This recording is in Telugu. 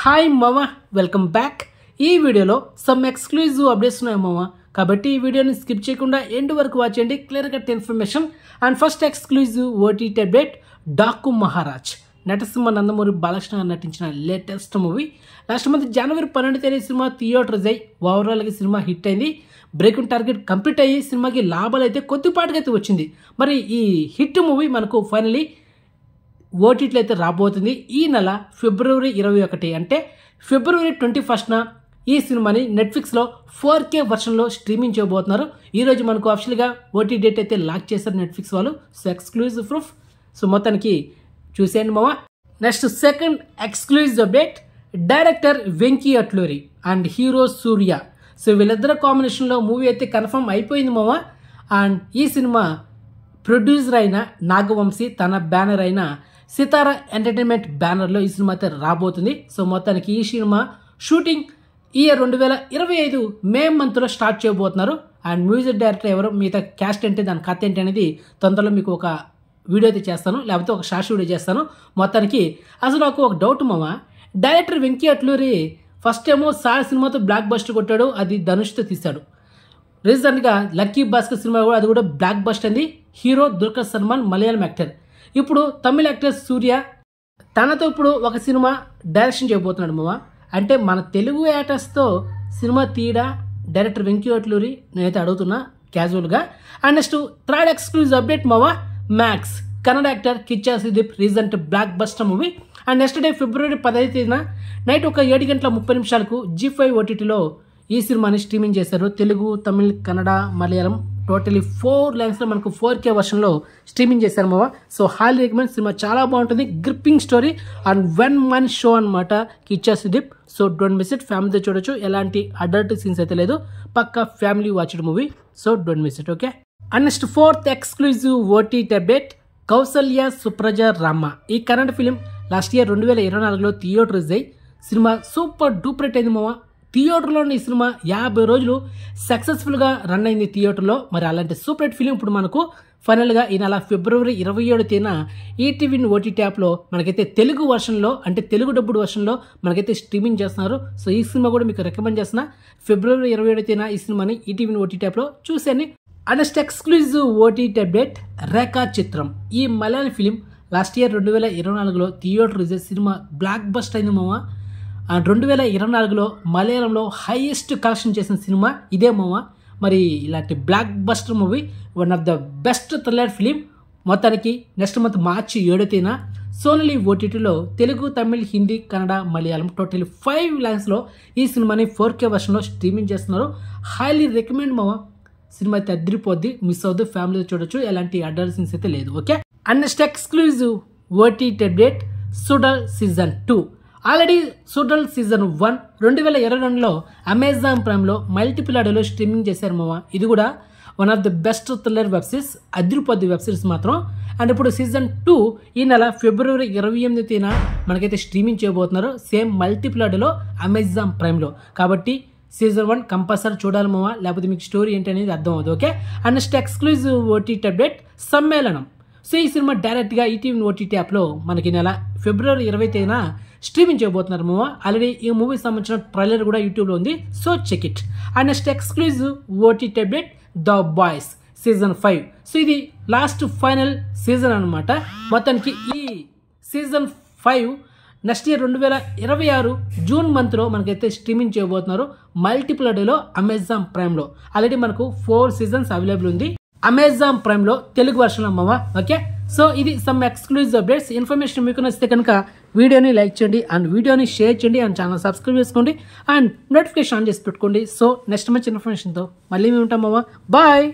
హాయ్ మామ, వెల్కమ్ బ్యాక్. ఈ వీడియోలో సమ్ ఎక్స్క్లూజివ్ అప్డేట్స్ ఉన్నాయి మామ, కాబట్టి ఈ వీడియోని స్కిప్ చేయకుండా ఎండ్ వరకు వాచ్ చేయండి. Clear cut information. And first exclusive OTT update, Daaku Maharaj Natasimha Nandamuri Balakrishna నటించిన లేటెస్ట్ మూవీ. లాస్ట్ మంత్ జనవరి 12 తేదీ సినిమా థియేటర్స్ అయ్యి ఓవరాల్గా సినిమా హిట్ అయింది. బ్రేకింగ్ టార్గెట్ కంప్లీట్ అయ్యి సినిమాకి లాభాలు అయితే కొద్దిపాటుగా అయితే వచ్చింది. మరి ఈ హిట్ మూవీ మనకు ఫైనలీ ఓటీటీలో అయితే రాబోతుంది. ఈ నెల ఫిబ్రవరి 21 అంటే ఫిబ్రవరి 21న ఈ సినిమాని నెట్ఫ్లిక్స్లో 4K వర్షన్లో స్ట్రీమింగ్ చేయబోతున్నారు. ఈరోజు మనకు అఫిషియల్గా ఓటీ డేట్ అయితే లాక్ చేశారు నెట్ఫ్లిక్స్ వాళ్ళు. So exclusive proof. సో మొత్తానికి చూసేయండి మామ. Next second exclusive update, director Venky Atluri and hero Surya. So వీళ్ళిద్దరు కాంబినేషన్లో మూవీ అయితే కన్ఫర్మ్ అయిపోయింది మామ. అండ్ ఈ సినిమా ప్రొడ్యూసర్ అయిన నాగవంశీ తన బ్యానర్ అయిన సితారా ఎంటర్టైన్మెంట్ బ్యానర్లో ఈ సినిమా అయితే రాబోతుంది. సో మొత్తానికి ఈ సినిమా షూటింగ్ ఇయర్ 2025 మే మంత్లో స్టార్ట్ చేయబోతున్నారు. అండ్ మ్యూజిక్ డైరెక్టర్ ఎవరు, మిగతా క్యాస్ట్ ఏంటి, దాని కథ ఏంటి అనేది తొందరలో మీకు ఒక వీడియో అయితే చేస్తాను, లేకపోతే ఒక షార్ట్ వీడియో చేస్తాను. మొత్తానికి అసలు నాకు ఒక డౌట్ మామ, డైరెక్టర్ వెంకీ అట్లూరి ఫస్ట్ ఏమో సార్ సినిమాతో బ్లాక్ బస్టర్ కొట్టాడు, అది ధనుష్తో తీశాడు. రీసెంట్గా లక్కీ భాస్కర్ సినిమా కూడా, అది కూడా బ్లాక్ బస్టర్ అంది. Hero Dulquer Salman, Malayalam actor. ఇప్పుడు తమిళ యాక్టర్ సూర్య తనతో ఇప్పుడు ఒక సినిమా డైరెక్షన్ చేయబోతున్నాడు మామ. అంటే మన తెలుగు యాక్టర్స్తో సినిమా తీయడా డైరెక్టర్ వెంకీ అట్లూరి, నేనైతే అడుగుతున్నా క్యాజువల్గా. And next third exclusive update మామ, Max Kannada actor Kichcha Sudeep recent blockbuster movie. And next day ఫిబ్రవరి 15 తేదీన నైట్ ఒక 7:30 G5 ఓటీటీలో ఈ సినిమాని స్ట్రీమింగ్ చేశారు. తెలుగు, తమిళ్, కన్నడ, మలయాళం టోటలీ 4 లాంగ్వేజ్లో మనకు 4K వర్షన్లో స్ట్రీమింగ్ చేశారు మామ. So highly recommend. సినిమా చాలా బాగుంటుంది, gripping story and 1 man show అనమాట Kichcha Sudeep. So don't miss it. ఫ్యామిలీతో చూడొచ్చు, ఎలాంటి అడల్ట్ సీన్స్ అయితే లేదు, పక్కా family watched movie. So don't miss it, okay. And next fourth exclusive OTT update, Kausalya Supraja Rama. ఈ కన్నడ ఫిలిం లాస్ట్ ఇయర్ 2024లో థియేటర్స్ అయ్యి సినిమా సూపర్ డూపర్ హిట్ అయింది మామ. థియేటర్లో ఈ సినిమా 50 రోజులు సక్సెస్ఫుల్గా రన్ అయింది థియేటర్లో. మరి అలాంటి సూపర్ హిట్ ఫిలిం ఇప్పుడు మనకు ఫైనల్గా ఈ నెల ఫిబ్రవరి 27 తేదీన ఈటీవీ ఓటీటీ యాప్లో మనకైతే తెలుగు వర్షన్లో, అంటే తెలుగు డబ్బుడ్ వర్షన్లో మనకైతే స్ట్రీమింగ్ చేస్తున్నారు. సో ఈ సినిమా కూడా మీకు రికమెండ్ చేస్తున్నా. ఫిబ్రవరి 27 తేదీన ఈ సినిమాని ఈటీవీ ఓటీటీ యాప్లో చూసేయండి. And next exclusive OTT update, Rekhachithram. ఈ మలయాళం ఫిలిం లాస్ట్ ఇయర్ 2024లో థియేటర్ రిలీజ్ సినిమా బ్లాక్ బస్టర్ అయింది మామ. 2024లో మలయాళంలో హైయెస్ట్ కలెక్షన్ చేసిన సినిమా ఇదే మామ. మరి ఇలాంటి block buster movie, one of the best thriller film. మొత్తానికి నెక్స్ట్ మంత్ మార్చి 7 తేదీన సోనీ ఓటీటీలో తెలుగు, తమిళ్, హిందీ, కన్నడ, మలయాళం టోటల్ 5 లాంగ్వేజ్లో ఈ సినిమాని 4K వర్షన్లో స్ట్రీమింగ్ చేస్తున్నారు. హైలీ రికమెండ్ మామ. సినిమా అయితే అదిరిపోద్ది, మిస్ అవుద్దు, ఫ్యామిలీతో చూడొచ్చు, ఎలాంటి అడల్ట్ సీన్స్ అయితే లేదు, okay. And next exclusive OTT update, Suzhal season 2. Already Suzhal season 1 2022లో అమెజాన్ ప్రైమ్లో మల్టిపుల్ ఆడియోలో స్ట్రీమింగ్ చేశారు మామ. ఇది కూడా one of the best thriller web series, అదిరిపోద్ది వెబ్ సిరీస్ మాత్రం. అండ్ ఇప్పుడు సీజన్ 2 ఈ నెల ఫిబ్రవరి 28 తేదీన మనకైతే స్ట్రీమింగ్ చేయబోతున్నారు, సేమ్ మల్టిపుల్ ఆడియోలో అమెజాన్ ప్రైమ్లో. కాబట్టి సీజన్ 1 కంపల్సరీ చూడాలి మామ, లేకపోతే మీకు స్టోరీ ఏంటి అనేది అర్థం అవుతుంది, okay. And next exclusive OTT update, సమ్మేళనం. సో ఈ సినిమా డైరెక్ట్గా ఈటీవీ ఓటీటీ యాప్లో మనకి నెల ఫిబ్రవరి 20 తేదీన స్ట్రీమింగ్ చేయబోతున్నారు మామ. ఆల్రెడీ ఈ మూవీకి సంబంధించిన ట్రైలర్ కూడా యూట్యూబ్లో ఉంది, so check it. And next exclusive OTT update, the boys season 5. So ఇది లాస్ట్ ఫైనల్ సీజన్ అనమాట. మొత్తానికి ఈ సీజన్ 5 నెక్స్ట్ ఇయర్ 2026 జూన్ మంత్లో మనకైతే స్ట్రీమింగ్ చేయబోతున్నారు మల్టిపుల్ ఆడియోలో అమెజాన్ ప్రైమ్లో. ఆల్రెడీ మనకు 4 సీజన్స్ అవైలబుల్ ఉంది అమెజాన్ ప్రైమ్లో తెలుగు వర్షన్ అమ్మమ్మ, ఓకే. సో ఇది సమ్ ఎక్స్క్లూజివ్ అప్డేట్స్. ఇన్ఫర్మేషన్ మీకు నచ్చితే కనుక వీడియోని లైక్ చేయండి అండ్ వీడియోని షేర్ చేయండి అండ్ ఛానల్ సబ్స్క్రైబ్ చేసుకోండి అండ్ నోటిఫికేషన్ ఆన్ చేసి పెట్టుకోండి. సో నెక్స్ట్ మంచి ఇన్ఫర్మేషన్తో మళ్ళీ మేము ఉంటాం మామ. బాయ్.